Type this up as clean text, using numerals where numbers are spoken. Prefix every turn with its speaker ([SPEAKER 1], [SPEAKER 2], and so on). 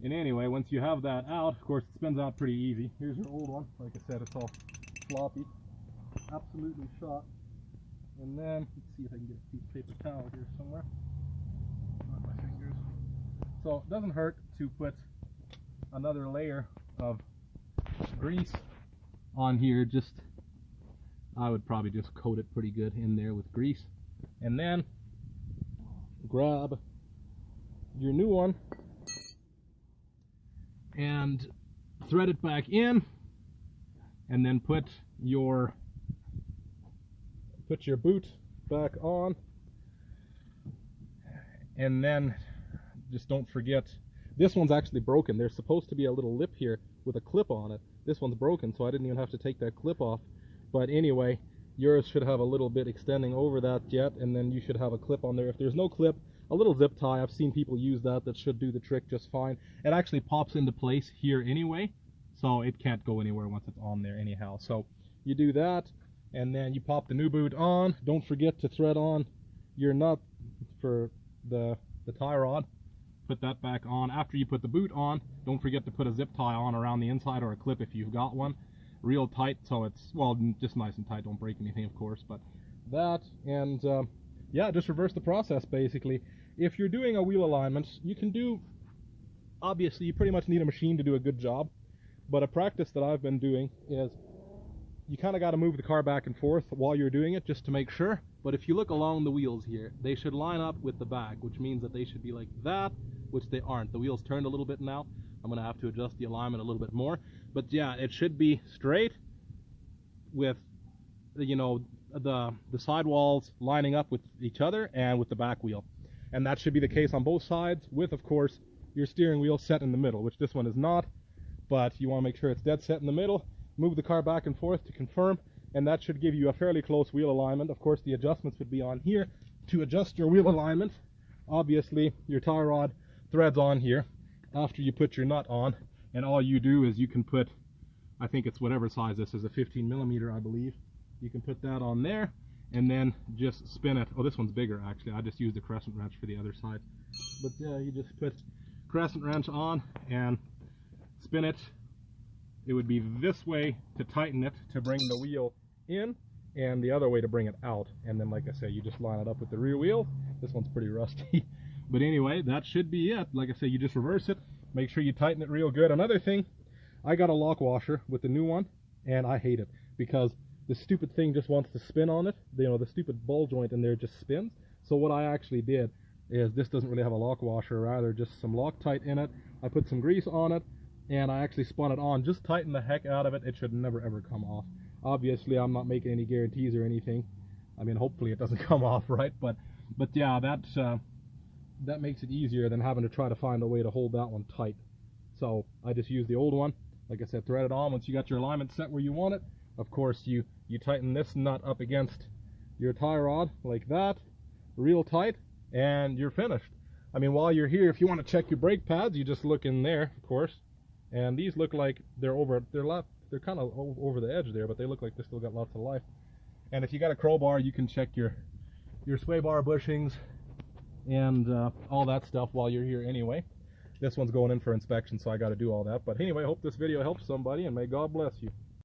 [SPEAKER 1] And anyway, once you have that out, of course it spins out pretty easy. Here's your old one. Like I said, it's all floppy, absolutely shot. And then let's see if I can get a piece of paper towel here somewhere on my fingers. So it doesn't hurt to put another layer of grease on here. Just, I would probably just coat it pretty good in there with grease, and then grab your new one and thread it back in, and then put your boot back on. And then just don't forget, this one's actually broken. There's supposed to be a little lip here with a clip on it. This one's broken, so I didn't even have to take that clip off. But anyway, yours should have a little bit extending over that yet, and then you should have a clip on there. If there's no clip, a little zip tie, I've seen people use that. That should do the trick just fine. It actually pops into place here anyway, so it can't go anywhere once it's on there anyhow. So you do that, and then you pop the new boot on. Don't forget to thread on your nut for the tie rod. Put that back on. After you put the boot on, don't forget to put a zip tie on around the inside, or a clip if you've got one, real tight, so it's, well, just nice and tight, don't break anything of course. But that, and yeah, just reverse the process basically. If you're doing a wheel alignment, you can do, obviously you pretty much need a machine to do a good job, but a practice that I've been doing is you kind of got to move the car back and forth while you're doing it just to make sure. But if you look along the wheels here, they should line up with the back, which means that they should be like that, which they aren't. The wheels turned a little bit now. I'm going to have to adjust the alignment a little bit more. But yeah, it should be straight with, you know, the sidewalls lining up with each other and with the back wheel. And that should be the case on both sides, with, of course, your steering wheel set in the middle, which this one is not. But you want to make sure it's dead set in the middle. Move the car back and forth to confirm, and that should give you a fairly close wheel alignment. Of course, the adjustments would be on here to adjust your wheel alignment. Obviously, your tie rod threads on here after you put your nut on, and all you do is you can put, I think it's whatever size this is, a 15 millimeter, I believe. You can put that on there and then just spin it. Oh, this one's bigger actually. I just used a crescent wrench for the other side. But you just put crescent wrench on and spin it. It would be this way to tighten it to bring the wheel in, and the other way to bring it out. And then, like I say, you just line it up with the rear wheel. This one's pretty rusty. But anyway, that should be it. Like I say, you just reverse it. Make sure you tighten it real good. Another thing, I got a lock washer with the new one, and I hate it because the stupid thing just wants to spin on it. You know, the stupid ball joint in there just spins. So what I actually did is, this doesn't really have a lock washer, rather just some Loctite in it. I put some grease on it, and I actually spun it on. Just tighten the heck out of it. It should never ever come off. Obviously, I'm not making any guarantees or anything. I mean, hopefully it doesn't come off, right? But yeah, that makes it easier than having to try to find a way to hold that one tight. So I just use the old one. Like I said, thread it on. Once you got your alignment set where you want it, of course you tighten this nut up against your tie rod like that, real tight, and you're finished. I mean, while you're here, if you want to check your brake pads, you just look in there, of course. And these look like they're kind of over the edge there, but they look like they still got lots of life. And if you got a crowbar, you can check your sway bar bushings and all that stuff while you're here anyway. This one's going in for inspection, so I got to do all that. But anyway, I hope this video helps somebody, and may God bless you.